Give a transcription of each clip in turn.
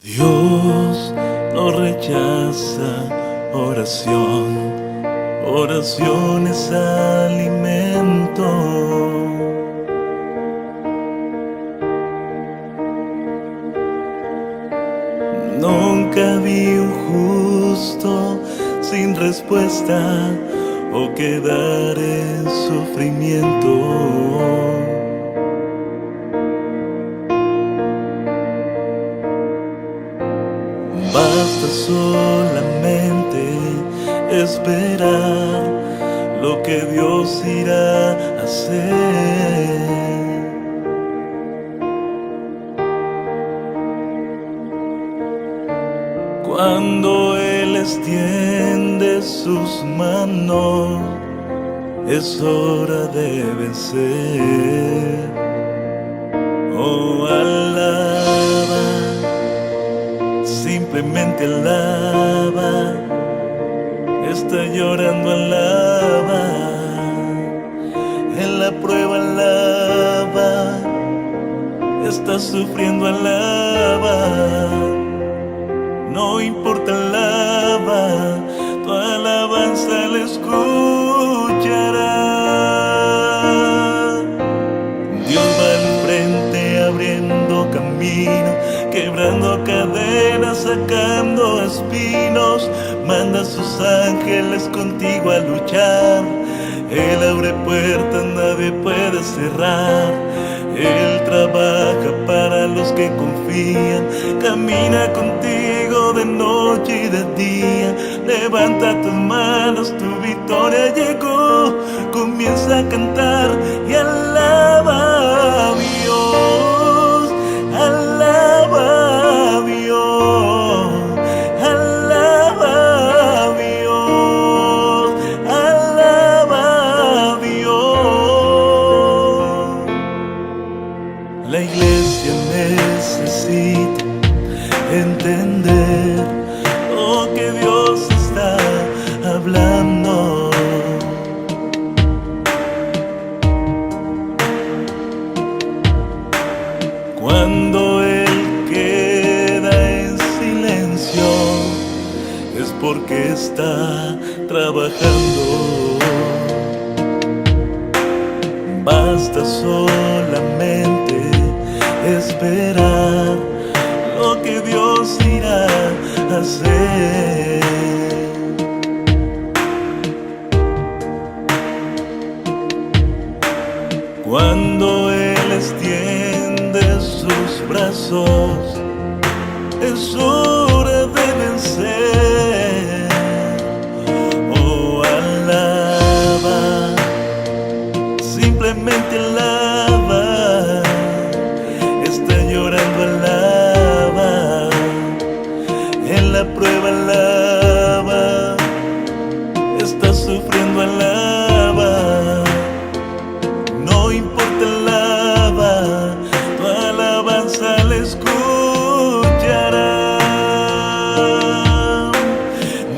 Dios no rechaza oración, oración es alimento. Nunca vi un justo sin respuesta o quedar en sufrimiento. Basta solamente esperar lo que Dios irá a hacer. Cuando Él extiende sus manos, es hora de vencer. Oh, alaba, simplemente alaba, está llorando, alaba, en la prueba alaba, está sufriendo, alaba, no importa, alaba, tu alabanza le escuchará. Dios va al frente abriendo camino, quebrando cadenas, sacando espinos, manda a sus ángeles contigo a luchar. Él abre puertas, nadie puede cerrar. Él trabaja para los que confían, camina contigo de noche y de día. Levanta tus manos, tu victoria llegó. Comienza a cantar y alaba a Dios, alaba a Dios, alaba a Dios, alaba a Dios. La iglesia necesita entender lo que Dios está hablando. Cuando Él queda en silencio, es porque está trabajando. Basta solamente esperar lo que Dios irá a hacer. Cuando Él extiende sus brazos, es hora de vencer. Oh, alaba, simplemente alaba, está llorando, alaba, en la prueba alaba, está sufriendo, alaba, no importa, alaba, tu alabanza le escuchará.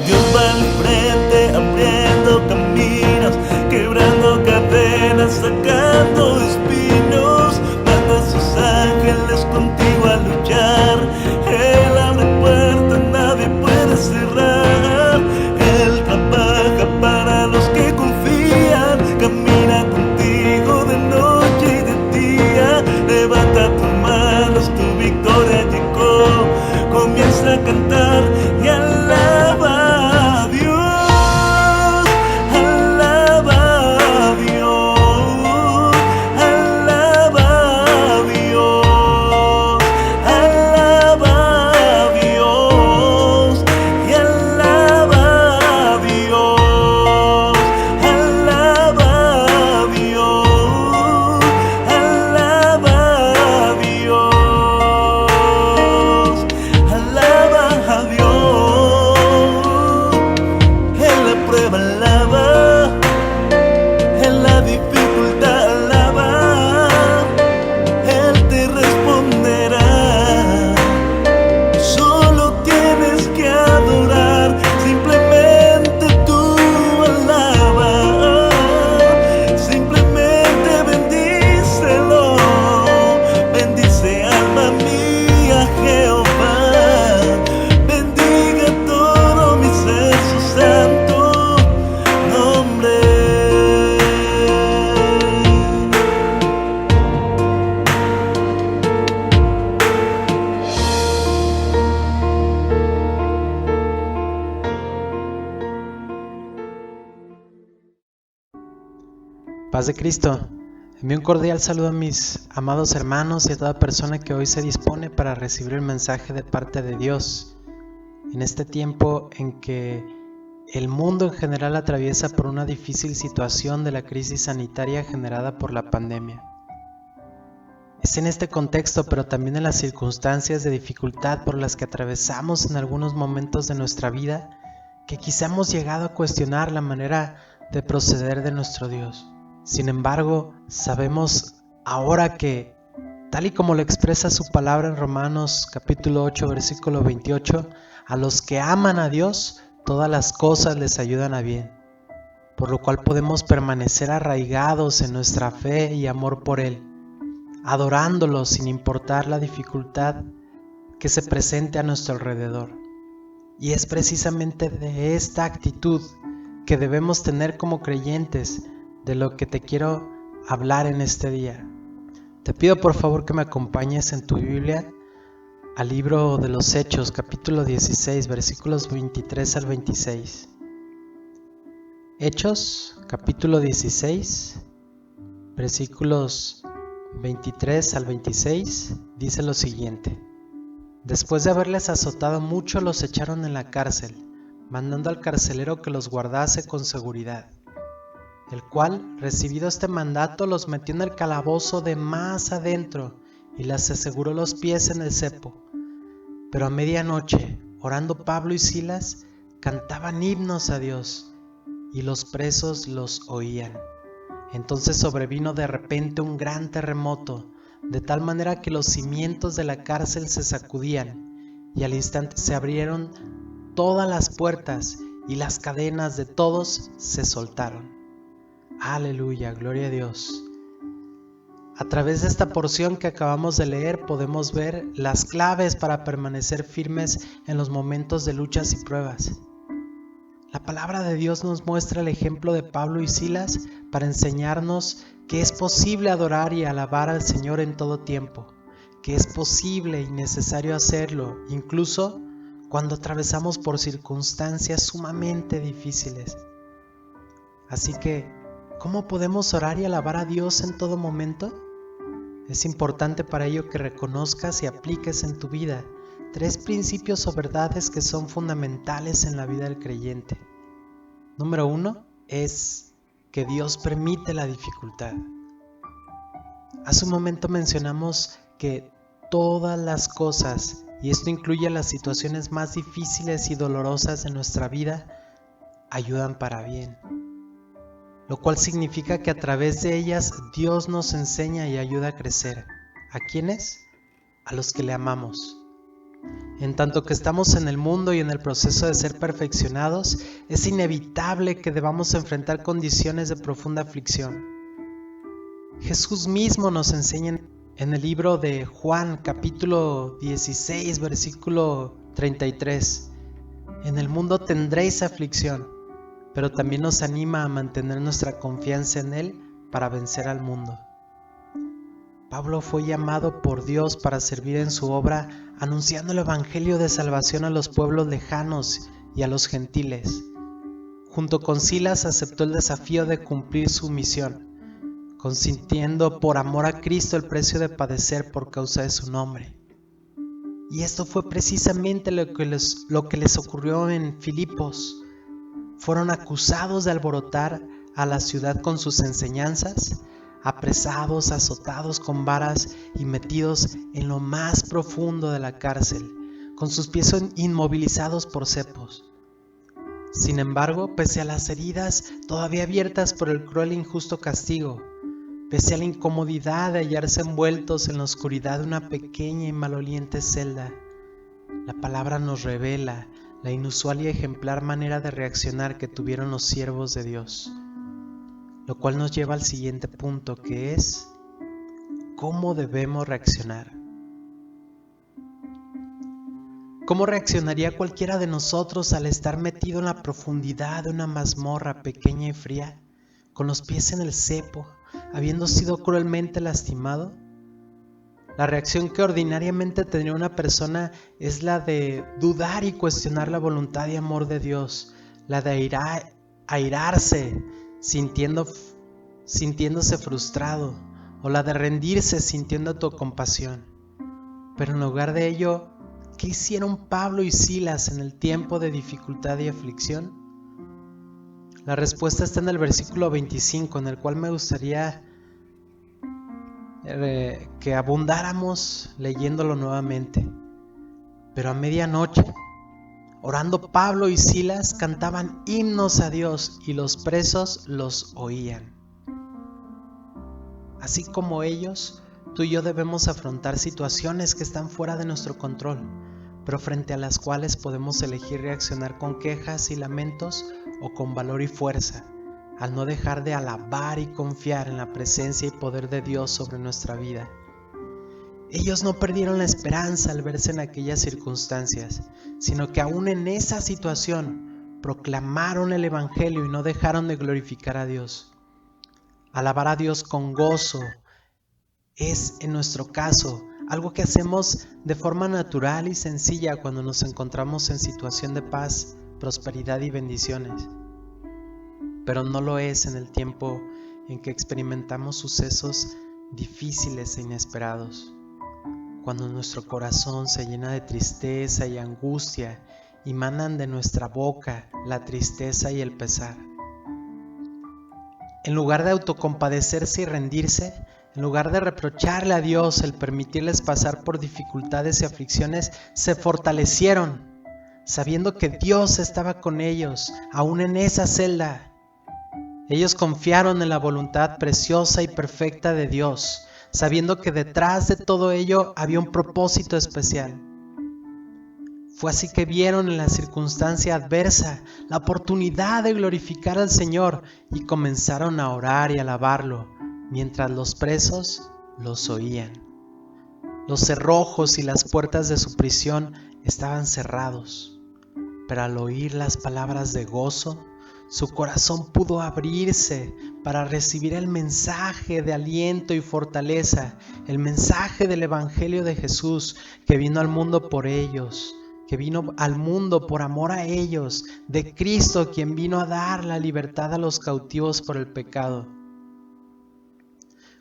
Dios va al frente abriendo caminos, quebrando cadenas, sacando espinos, manda a sus ángeles contigo a luchar. Él abre puertas, nadie puede cerrar. Él trabaja para los que confían, camina contigo de noche y de día. Levanta tus manos, tu victoria llegó. Comienza a cantar y alaba a Dios, alaba a Dios, alaba a Dios, alaba a Dios y alaba a Dios, alaba a Dios, alaba a Dios, alaba a Dios. Paz de Cristo. Envío un cordial saludo a mis amados hermanos y a toda persona que hoy se dispone para recibir el mensaje de parte de Dios. En este tiempo en que el mundo en general atraviesa por una difícil situación de la crisis sanitaria generada por la pandemia. Es en este contexto, pero también en las circunstancias de dificultad por las que atravesamos en algunos momentos de nuestra vida, que quizá hemos llegado a cuestionar la manera de proceder de nuestro Dios. Sin embargo, sabemos ahora que, tal y como lo expresa su palabra en Romanos capítulo 8, versículo 28, a los que aman a Dios, todas las cosas les ayudan a bien, por lo cual podemos permanecer arraigados en nuestra fe y amor por Él, adorándolo sin importar la dificultad que se presente a nuestro alrededor. Y es precisamente de esta actitud que debemos tener como creyentes de lo que te quiero hablar en este día. Te pido por favor que me acompañes en tu Biblia al libro de los Hechos, capítulo 16, versículos 23 al 26. Hechos, capítulo 16, versículos 23 al 26, dice lo siguiente. Después de haberles azotado mucho, los echaron en la cárcel, mandando al carcelero que los guardase con seguridad, el cual, recibido este mandato, los metió en el calabozo de más adentro y les aseguró los pies en el cepo. Pero a medianoche, orando Pablo y Silas, cantaban himnos a Dios, y los presos los oían. Entonces sobrevino de repente un gran terremoto, de tal manera que los cimientos de la cárcel se sacudían, y al instante se abrieron todas las puertas, y las cadenas de todos se soltaron. Aleluya, gloria a Dios. A través de esta porción que acabamos de leer podemos ver las claves para permanecer firmes en los momentos de luchas y pruebas. La palabra de Dios nos muestra el ejemplo de Pablo y Silas para enseñarnos que es posible adorar y alabar al Señor en todo tiempo, que es posible y necesario hacerlo, incluso cuando atravesamos por circunstancias sumamente difíciles. Así que, ¿cómo podemos orar y alabar a Dios en todo momento? Es importante para ello que reconozcas y apliques en tu vida 3 principios o verdades que son fundamentales en la vida del creyente. Número 1 es que Dios permite la dificultad. Hace un momento mencionamos que todas las cosas, y esto incluye las situaciones más difíciles y dolorosas de nuestra vida, ayudan para bien. Lo cual significa que a través de ellas Dios nos enseña y ayuda a crecer. ¿A quiénes? A los que le amamos. En tanto que estamos en el mundo y en el proceso de ser perfeccionados, es inevitable que debamos enfrentar condiciones de profunda aflicción. Jesús mismo nos enseña en el libro de Juan, capítulo 16, versículo 33. En el mundo tendréis aflicción, pero también nos anima a mantener nuestra confianza en Él para vencer al mundo. Pablo fue llamado por Dios para servir en su obra anunciando el evangelio de salvación a los pueblos lejanos y a los gentiles. Junto con Silas aceptó el desafío de cumplir su misión, consintiendo por amor a Cristo el precio de padecer por causa de su nombre. Y esto fue precisamente lo que les ocurrió en Filipos. Fueron acusados de alborotar a la ciudad con sus enseñanzas, apresados, azotados con varas y metidos en lo más profundo de la cárcel, con sus pies inmovilizados por cepos. Sin embargo, pese a las heridas todavía abiertas por el cruel e injusto castigo, pese a la incomodidad de hallarse envueltos en la oscuridad de una pequeña y maloliente celda, la palabra nos revela la inusual y ejemplar manera de reaccionar que tuvieron los siervos de Dios, lo cual nos lleva al siguiente punto, que es ¿cómo debemos reaccionar? ¿Cómo reaccionaría cualquiera de nosotros al estar metido en la profundidad de una mazmorra pequeña y fría, con los pies en el cepo, habiendo sido cruelmente lastimado? La reacción que ordinariamente tendría una persona es la de dudar y cuestionar la voluntad y amor de Dios, la de airarse, sintiendo sintiéndose frustrado, o la de rendirse sintiendo autocompasión. Pero en lugar de ello, ¿qué hicieron Pablo y Silas en el tiempo de dificultad y aflicción? La respuesta está en el versículo 25, en el cual me gustaría que abundáramos leyéndolo nuevamente. Pero a medianoche, orando, Pablo y Silas cantaban himnos a Dios y los presos los oían. Así como ellos, tú y yo debemos afrontar situaciones que están fuera de nuestro control, pero frente a las cuales podemos elegir reaccionar con quejas y lamentos o con valor y fuerza, al no dejar de alabar y confiar en la presencia y poder de Dios sobre nuestra vida. Ellos no perdieron la esperanza al verse en aquellas circunstancias, sino que aún en esa situación proclamaron el Evangelio y no dejaron de glorificar a Dios. Alabar a Dios con gozo es, en nuestro caso, algo que hacemos de forma natural y sencilla cuando nos encontramos en situación de paz, prosperidad y bendiciones. Pero no lo es en el tiempo en que experimentamos sucesos difíciles e inesperados. Cuando nuestro corazón se llena de tristeza y angustia y manan de nuestra boca la tristeza y el pesar. En lugar de autocompadecerse y rendirse, en lugar de reprocharle a Dios el permitirles pasar por dificultades y aflicciones, se fortalecieron, sabiendo que Dios estaba con ellos, aún en esa celda. Ellos confiaron en la voluntad preciosa y perfecta de Dios, sabiendo que detrás de todo ello había un propósito especial. Fue así que vieron en la circunstancia adversa la oportunidad de glorificar al Señor y comenzaron a orar y alabarlo, mientras los presos los oían. Los cerrojos y las puertas de su prisión estaban cerrados, pero al oír las palabras de gozo, su corazón pudo abrirse para recibir el mensaje de aliento y fortaleza, el mensaje del Evangelio de Jesús que vino al mundo por ellos, que vino al mundo por amor a ellos, de Cristo quien vino a dar la libertad a los cautivos por el pecado.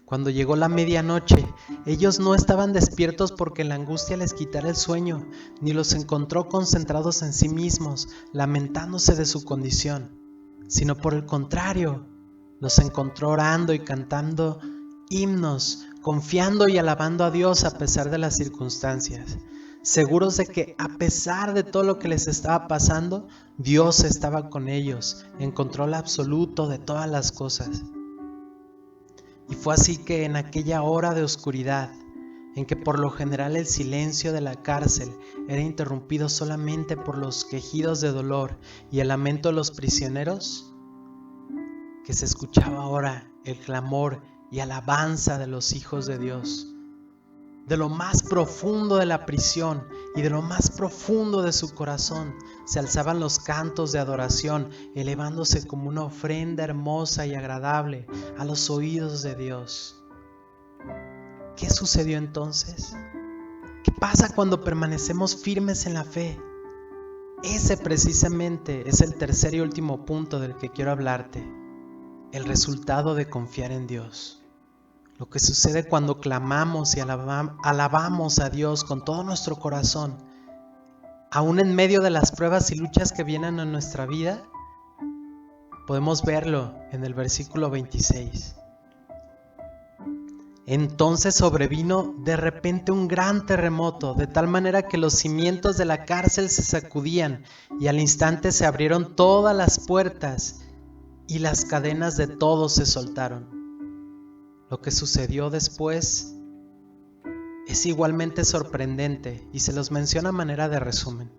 Cuando llegó la medianoche, ellos no estaban despiertos porque la angustia les quitara el sueño, ni los encontró concentrados en sí mismos, lamentándose de su condición, sino por el contrario, los encontró orando y cantando himnos, confiando y alabando a Dios a pesar de las circunstancias, seguros de que a pesar de todo lo que les estaba pasando, Dios estaba con ellos, en control absoluto de todas las cosas. Y fue así que en aquella hora de oscuridad, en que por lo general el silencio de la cárcel era interrumpido solamente por los quejidos de dolor y el lamento de los prisioneros, que se escuchaba ahora el clamor y alabanza de los hijos de Dios. De lo más profundo de la prisión y de lo más profundo de su corazón se alzaban los cantos de adoración, elevándose como una ofrenda hermosa y agradable a los oídos de Dios. ¿Qué sucedió entonces? ¿Qué pasa cuando permanecemos firmes en la fe? Ese precisamente es el tercer y último punto del que quiero hablarte, el resultado de confiar en Dios. Lo que sucede cuando clamamos y alabamos a Dios con todo nuestro corazón, aún en medio de las pruebas y luchas que vienen a nuestra vida, podemos verlo en el versículo 26. Entonces sobrevino de repente un gran terremoto, de tal manera que los cimientos de la cárcel se sacudían y al instante se abrieron todas las puertas y las cadenas de todos se soltaron. Lo que sucedió después es igualmente sorprendente y se los menciona a manera de resumen.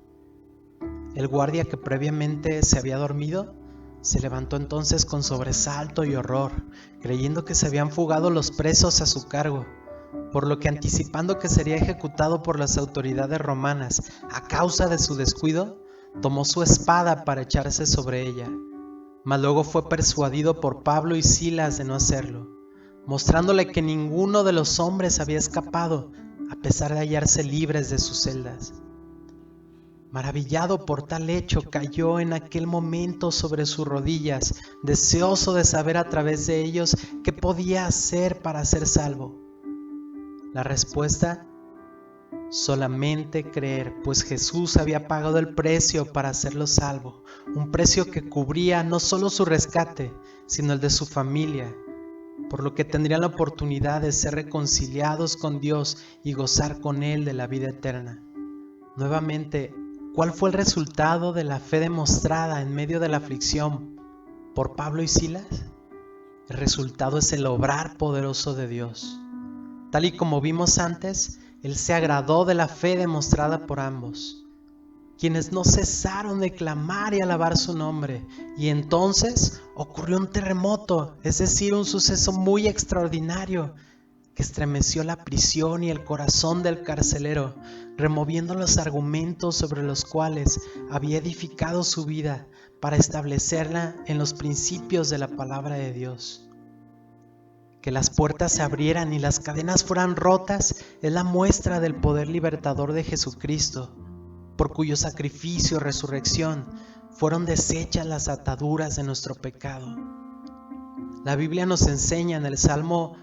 El guardia que previamente se había dormido se levantó entonces con sobresalto y horror, creyendo que se habían fugado los presos a su cargo, por lo que anticipando que sería ejecutado por las autoridades romanas a causa de su descuido, tomó su espada para echarse sobre ella, mas luego fue persuadido por Pablo y Silas de no hacerlo, mostrándole que ninguno de los hombres había escapado, a pesar de hallarse libres de sus celdas. Maravillado por tal hecho, cayó en aquel momento sobre sus rodillas, deseoso de saber a través de ellos qué podía hacer para ser salvo. La respuesta: solamente creer, pues Jesús había pagado el precio para hacerlo salvo, un precio que cubría no solo su rescate, sino el de su familia, por lo que tendrían la oportunidad de ser reconciliados con Dios y gozar con Él de la vida eterna. Nuevamente, ¿cuál fue el resultado de la fe demostrada en medio de la aflicción por Pablo y Silas? El resultado es el obrar poderoso de Dios. Tal y como vimos antes, Él se agradó de la fe demostrada por ambos, quienes no cesaron de clamar y alabar su nombre. Y entonces ocurrió un terremoto, es decir, un suceso muy extraordinario que estremeció la prisión y el corazón del carcelero, removiendo los argumentos sobre los cuales había edificado su vida para establecerla en los principios de la palabra de Dios. Que las puertas se abrieran y las cadenas fueran rotas es la muestra del poder libertador de Jesucristo, por cuyo sacrificio y resurrección fueron deshechas las ataduras de nuestro pecado. La Biblia nos enseña en el Salmo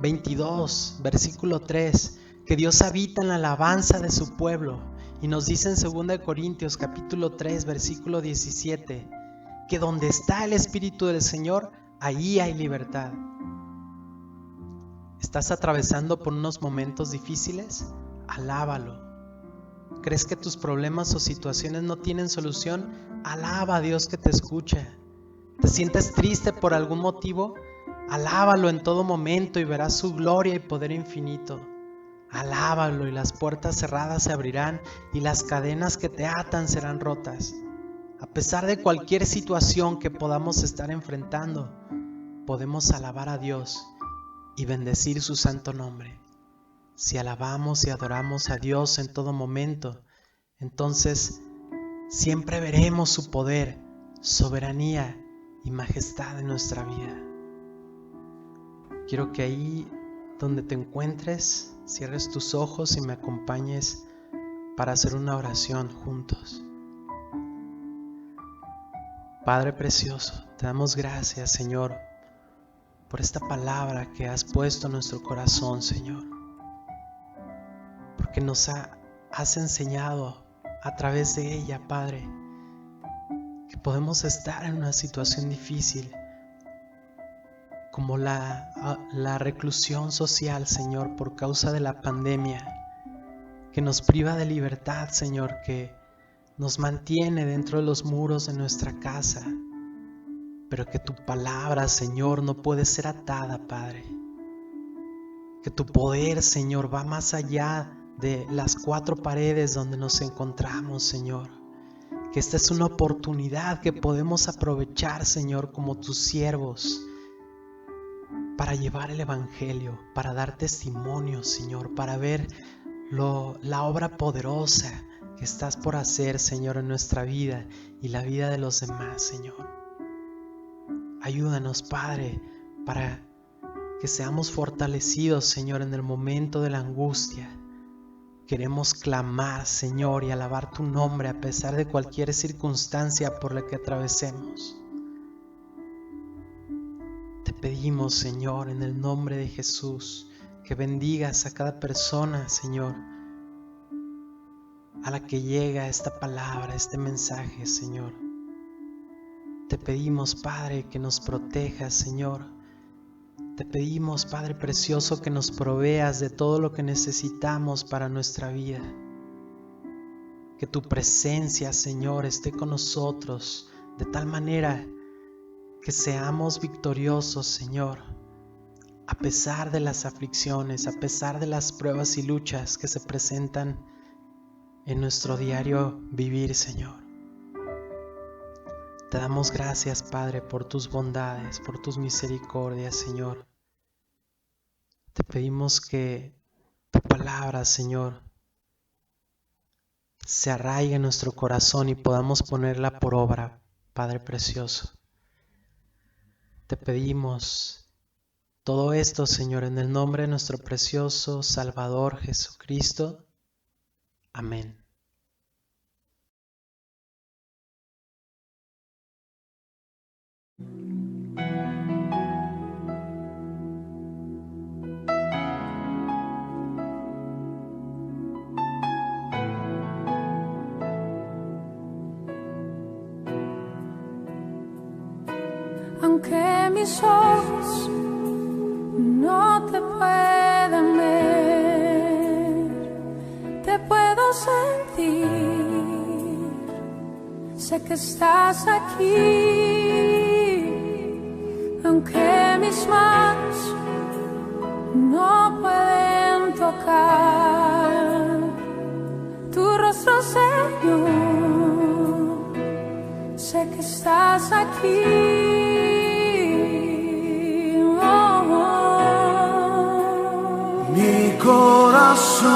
22, versículo 3, que Dios habita en la alabanza de su pueblo, y nos dice en 2 Corintios capítulo 3, versículo 17, que donde está el Espíritu del Señor, ahí hay libertad. ¿Estás atravesando por unos momentos difíciles? Alábalo. ¿Crees que tus problemas o situaciones no tienen solución? Alaba a Dios que te escucha. ¿Te sientes triste por algún motivo? Alábalo en todo momento y verás su gloria y poder infinito. Alábalo y las puertas cerradas se abrirán y las cadenas que te atan serán rotas. A pesar de cualquier situación que podamos estar enfrentando, podemos alabar a Dios y bendecir su santo nombre. Si alabamos y adoramos a Dios en todo momento, entonces siempre veremos su poder, soberanía y majestad en nuestra vida. Quiero que ahí donde te encuentres, cierres tus ojos y me acompañes para hacer una oración juntos. Padre precioso, te damos gracias, Señor, por esta palabra que has puesto en nuestro corazón, Señor, porque nos has enseñado a través de ella, Padre, que podemos estar en una situación difícil, como la reclusión social, Señor, por causa de la pandemia, que nos priva de libertad, Señor, que nos mantiene dentro de los muros de nuestra casa, pero que tu palabra, Señor, no puede ser atada, Padre. Que tu poder, Señor, va más allá de las 4 paredes donde nos encontramos, Señor. Que esta es una oportunidad que podemos aprovechar, Señor, como tus siervos, para llevar el Evangelio, para dar testimonio, Señor, para ver la obra poderosa que estás por hacer, Señor, en nuestra vida y la vida de los demás, Señor. Ayúdanos, Padre, para que seamos fortalecidos, Señor, en el momento de la angustia. Queremos clamar, Señor, y alabar tu nombre a pesar de cualquier circunstancia por la que atravesemos. Te pedimos, Señor, en el nombre de Jesús, que bendigas a cada persona, Señor, a la que llega esta palabra, este mensaje, Señor. Te pedimos, Padre, que nos protejas, Señor. Te pedimos, Padre precioso, que nos proveas de todo lo que necesitamos para nuestra vida. Que tu presencia, Señor, esté con nosotros de tal manera que seamos victoriosos, Señor, a pesar de las aflicciones, a pesar de las pruebas y luchas que se presentan en nuestro diario vivir, Señor. Te damos gracias, Padre, por tus bondades, por tus misericordias, Señor. Te pedimos que tu palabra, Señor, se arraigue en nuestro corazón y podamos ponerla por obra, Padre precioso. Te pedimos todo esto, Señor, en el nombre de nuestro precioso Salvador Jesucristo. Amén. Aunque mis ojos no te puedan ver, te puedo sentir. Sé que estás aquí. Aunque mis manos no pueden tocar tu rostro, Señor, sé que estás aquí. Mi corazón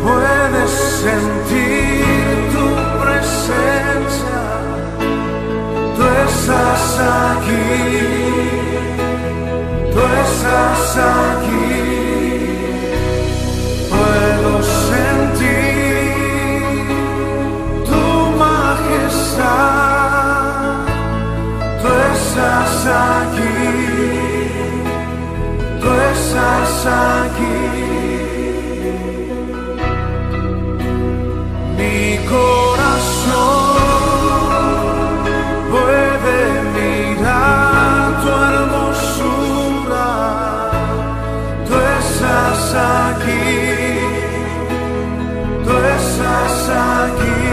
puede sentir tu presencia. Tú estás aquí, tú estás aquí. Puedo sentir tu majestad. Tú estás aquí. Tú estás aquí. Mi corazón puede mirar tu hermosura. Tú estás aquí. Tú estás aquí.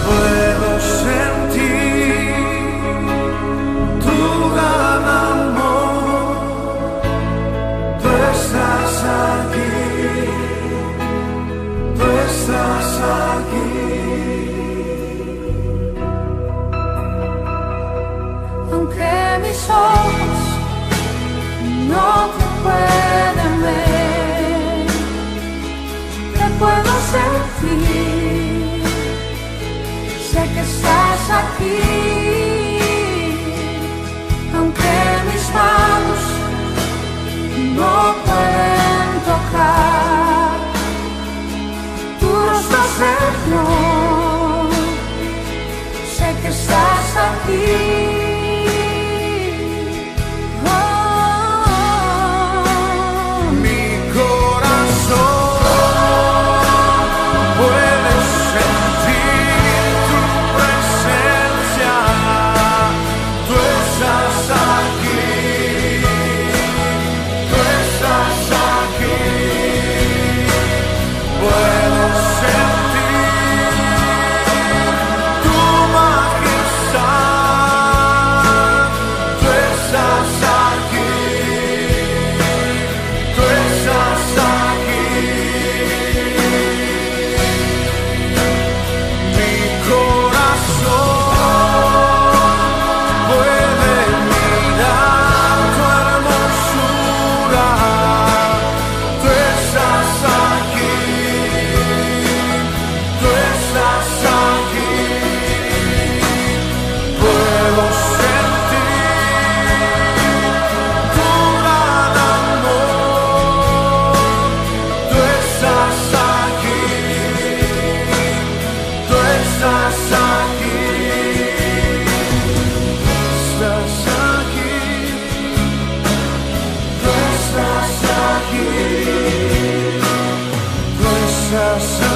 Puedo sentir tu gran amor. Tú estás aquí, tú estás aquí. Aunque mis ojos no te pueden ver, te puedo sentir. Sé que estás aquí. Aunque mis manos no pueden tocar tu rostro, Señor, sé que estás aquí. Mi corazón puede sentir tu presencia. Tú estás aquí. Tú estás aquí. Puedo sentir tu majestad. Tú estás aquí. Tú estás aquí. Mi corazón puede mirar tu hermosura. Tú estás aquí. Tú estás aquí. Puedo sentir tu gran amor. Tú estás aquí. Tú estás aquí. Estás aquí. Tú estás aquí. Tú estás aquí.